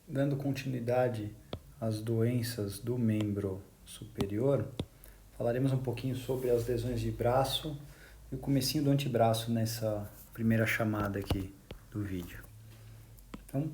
dando continuidade às doenças do membro superior, falaremos um pouquinho sobre as lesões de braço e o comecinho do antebraço nessa primeira chamada aqui do vídeo. Então,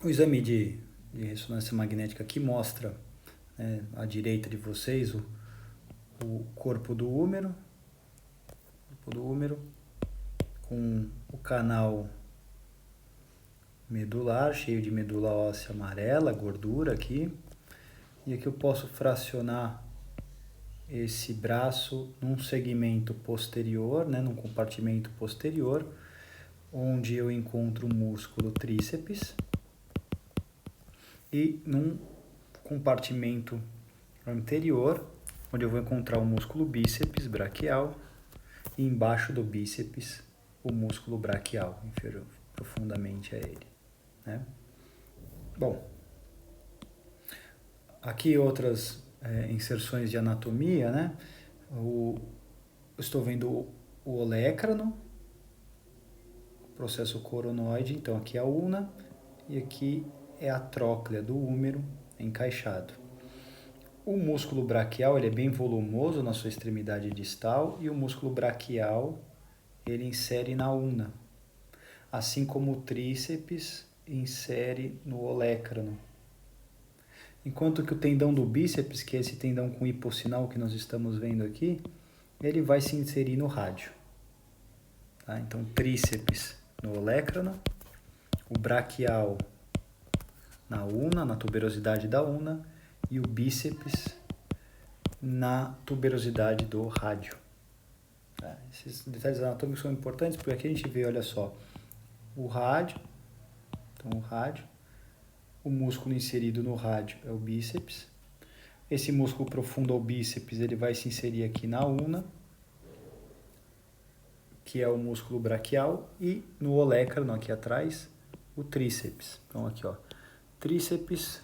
o exame de ressonância magnética aqui mostra, à direita de vocês, o corpo do úmero com o canal medular, cheio de medula óssea amarela, gordura aqui. E aqui eu posso fracionar esse braço num segmento posterior, num compartimento posterior, onde eu encontro o músculo tríceps, e num compartimento anterior, onde eu vou encontrar o músculo bíceps braquial, e embaixo do bíceps o músculo braquial, inferior profundamente a ele. Bom, aqui outras inserções de anatomia, eu estou vendo o olecrano, o processo coronoide, então aqui é a ulna, e aqui é a tróclea do úmero encaixado. O músculo braquial ele é bem volumoso na sua extremidade distal, e o músculo braquial ele insere na ulna, assim como o tríceps insere no olecrano. Enquanto que o tendão do bíceps, que é esse tendão com hipossinal que nós estamos vendo aqui, ele vai se inserir no rádio. Então, tríceps no olecrano, o braquial na ulna, na tuberosidade da ulna, e o bíceps na tuberosidade do rádio. Esses detalhes anatômicos são importantes porque aqui a gente vê, olha só, o rádio, então o rádio, o músculo inserido no rádio é o bíceps. Esse músculo profundo ao bíceps ele vai se inserir aqui na ulna, que é o músculo braquial, e no olecrano aqui atrás, o tríceps. Então aqui, tríceps,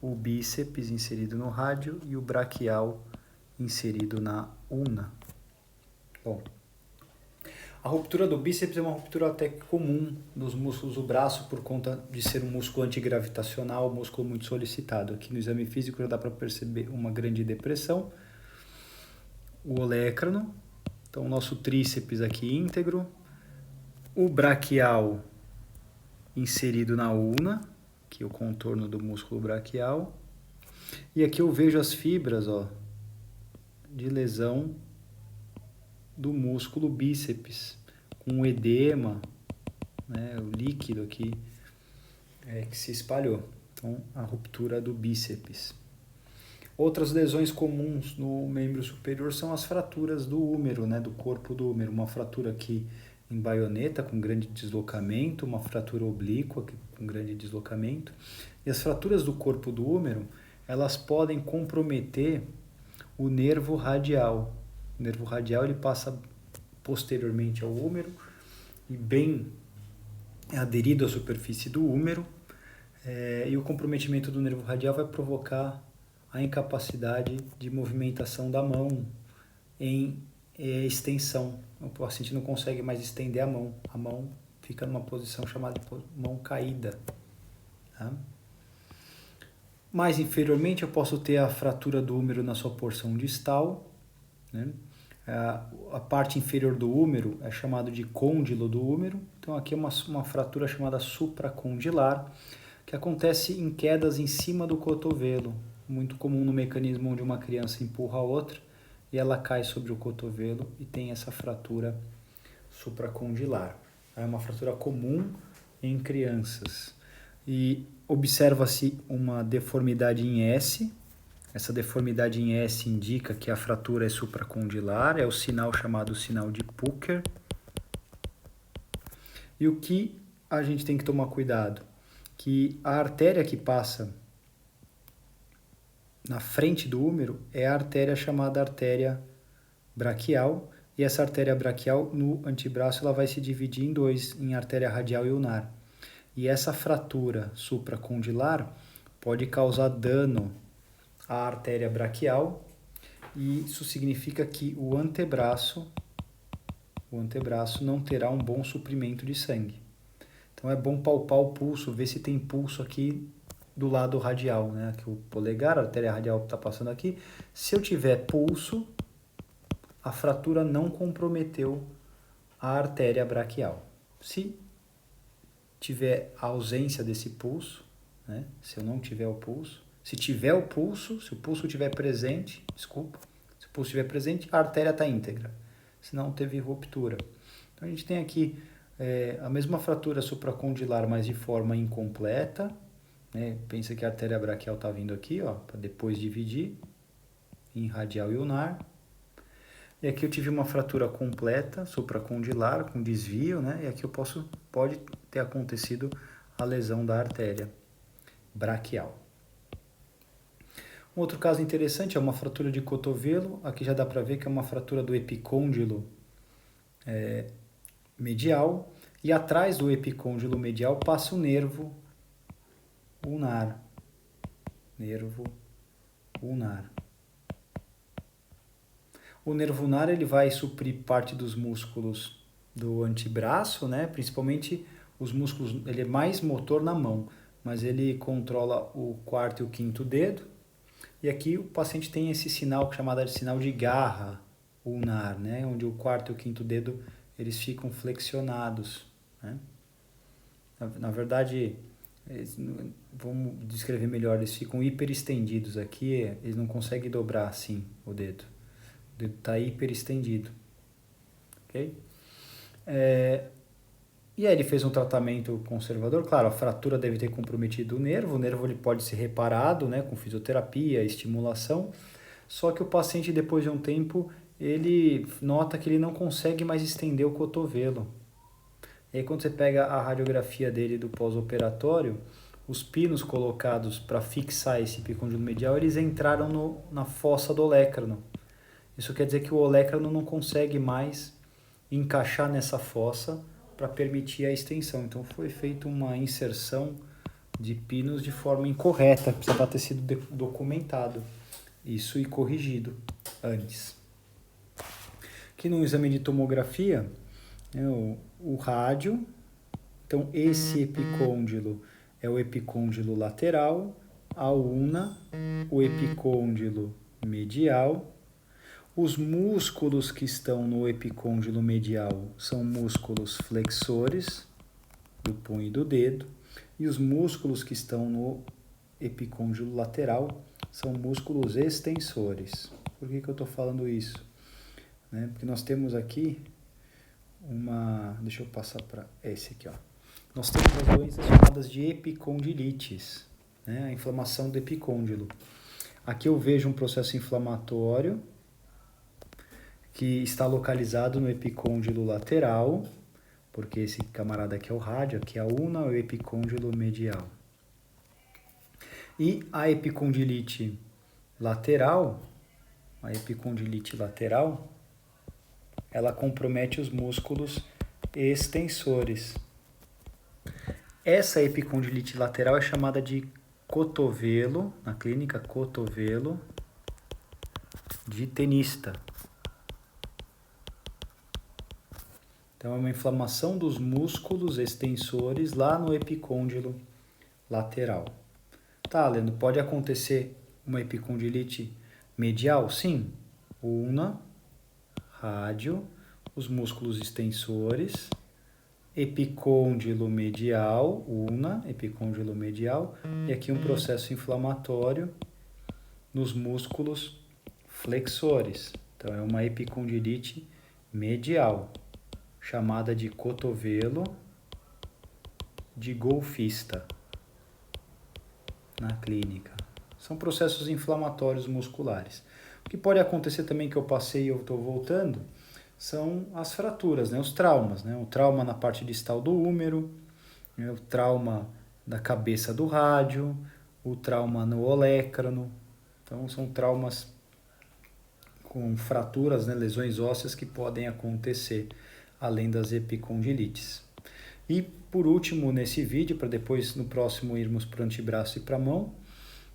o bíceps inserido no rádio e o braquial inserido na ulna. Bom, a ruptura do bíceps é uma ruptura até comum dos músculos do braço por conta de ser um músculo antigravitacional, um músculo muito solicitado. Aqui no exame físico já dá para perceber uma grande depressão. O olecrano, então o nosso tríceps aqui íntegro, o braquial inserido na ulna, que é o contorno do músculo braquial. E aqui eu vejo as fibras de lesão do músculo bíceps, com o edema, o líquido aqui que se espalhou. Então, a ruptura do bíceps. Outras lesões comuns no membro superior são as fraturas do úmero, do corpo do úmero. Uma fratura aqui em baioneta, com grande deslocamento, uma fratura oblíqua com grande deslocamento. E as fraturas do corpo do úmero, elas podem comprometer o nervo radial. O nervo radial ele passa posteriormente ao úmero e bem aderido à superfície do úmero, e o comprometimento do nervo radial vai provocar a incapacidade de movimentação da mão em extensão. O paciente não consegue mais estender a mão fica numa posição chamada de mão caída. Mais inferiormente eu posso ter a fratura do úmero na sua porção distal, A parte inferior do úmero é chamado de côndilo do úmero. Então aqui é uma fratura chamada supracondilar, que acontece em quedas em cima do cotovelo, muito comum no mecanismo onde uma criança empurra a outra e ela cai sobre o cotovelo e tem essa fratura supracondilar. É uma fratura comum em crianças. E observa-se uma deformidade em S. Essa deformidade em S indica que a fratura é supracondilar, é o sinal chamado sinal de Pucker. E o que a gente tem que tomar cuidado? Que a artéria que passa na frente do úmero é a artéria chamada artéria braquial, e essa artéria braquial no antebraço ela vai se dividir em dois, em artéria radial e ulnar. E essa fratura supracondilar pode causar dano à artéria braquial, e isso significa que o antebraço não terá um bom suprimento de sangue. Então é bom palpar o pulso, ver se tem pulso aqui do lado radial, né? Aqui o polegar, a artéria radial está passando aqui. Se eu tiver pulso, a fratura não comprometeu a artéria braquial. Se tiver a ausência desse pulso, né? Se eu não tiver o pulso, se tiver o pulso, se o pulso estiver presente, desculpa, se o pulso estiver presente, a artéria está íntegra, senão teve ruptura. Então a gente tem aqui a mesma fratura supracondilar, mas de forma incompleta, né? Pensa que a artéria braquial está vindo aqui, ó, para depois dividir em radial e ulnar. E aqui eu tive uma fratura completa, supracondilar, com desvio, né? E aqui pode ter acontecido a lesão da artéria braquial. Um outro caso interessante é uma fratura de cotovelo. Aqui já dá para ver que é uma fratura do epicôndilo medial. E atrás do epicôndilo medial passa o nervo ulnar. Nervo ulnar. O nervo ulnar ele vai suprir parte dos músculos do antebraço, né? Principalmente os músculos, ele é mais motor na mão, mas ele controla o quarto e o quinto dedo. E aqui o paciente tem esse sinal chamado de sinal de garra ulnar, né? Onde o quarto e o quinto dedo eles ficam flexionados, né? Na verdade, vamos descrever melhor, eles ficam hiperestendidos aqui, eles não conseguem dobrar assim o dedo. O dedo está hiperestendido. Ok? E aí ele fez um tratamento conservador. Claro, a fratura deve ter comprometido o nervo ele pode ser reparado, né, com fisioterapia, estimulação, só que o paciente depois de um tempo, ele nota que ele não consegue mais estender o cotovelo. E aí quando você pega a radiografia dele do pós-operatório, os pinos colocados para fixar esse epicôndilo medial, eles entraram na fossa do olecrano. Isso quer dizer que o olecrano não consegue mais encaixar nessa fossa para permitir a extensão. Então foi feita uma inserção de pinos de forma incorreta, precisava ter sido documentado isso e corrigido antes. Aqui no exame de tomografia, o rádio, então esse epicôndilo é o epicôndilo lateral, a ulna, o epicôndilo medial. Os músculos que estão no epicôndilo medial são músculos flexores do punho e do dedo, e os músculos que estão no epicôndilo lateral são músculos extensores. Por que eu estou falando isso? Porque nós temos aqui deixa eu passar para esse aqui, ó. Nós temos as doenças chamadas de epicondilites, né? A inflamação do epicôndilo. Aqui eu vejo um processo inflamatório que está localizado no epicôndilo lateral, porque esse camarada aqui é o rádio, aqui é a ulna, o epicôndilo medial. E a epicondilite lateral, ela compromete os músculos extensores. Essa epicondilite lateral é chamada de cotovelo, na clínica cotovelo de tenista. Então, é uma inflamação dos músculos extensores lá no epicôndilo lateral. Tá, Leandro, pode acontecer uma epicondilite medial? Sim. Ulna, rádio, os músculos extensores, epicôndilo medial, ulna, epicôndilo medial, e aqui um processo inflamatório nos músculos flexores. Então, é uma epicondilite medial, chamada de cotovelo de golfista na clínica. São processos inflamatórios musculares. O que pode acontecer também, que eu passei e eu estou voltando, são as fraturas, né? Os traumas, né? O trauma na parte distal do húmero, né? O trauma da cabeça do rádio, o trauma no olecrano. Então, são traumas com fraturas, né? Lesões ósseas que podem acontecer, além das epicondilites. E por último, nesse vídeo, para depois no próximo irmos para o antebraço e para a mão,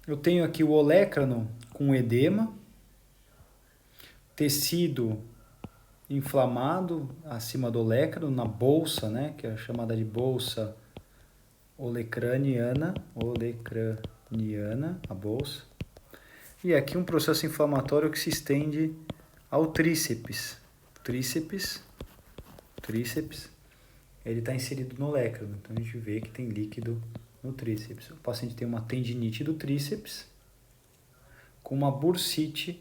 eu tenho aqui o olecrano com edema, tecido inflamado acima do olecrano, na bolsa, né, que é chamada de bolsa olecraniana, a bolsa. E aqui um processo inflamatório que se estende ao tríceps. Tríceps, ele está inserido no olecrano. Então a gente vê que tem líquido no tríceps. O paciente tem uma tendinite do tríceps com uma bursite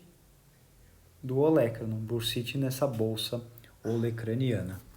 do olecrano, bursite nessa bolsa olecraniana.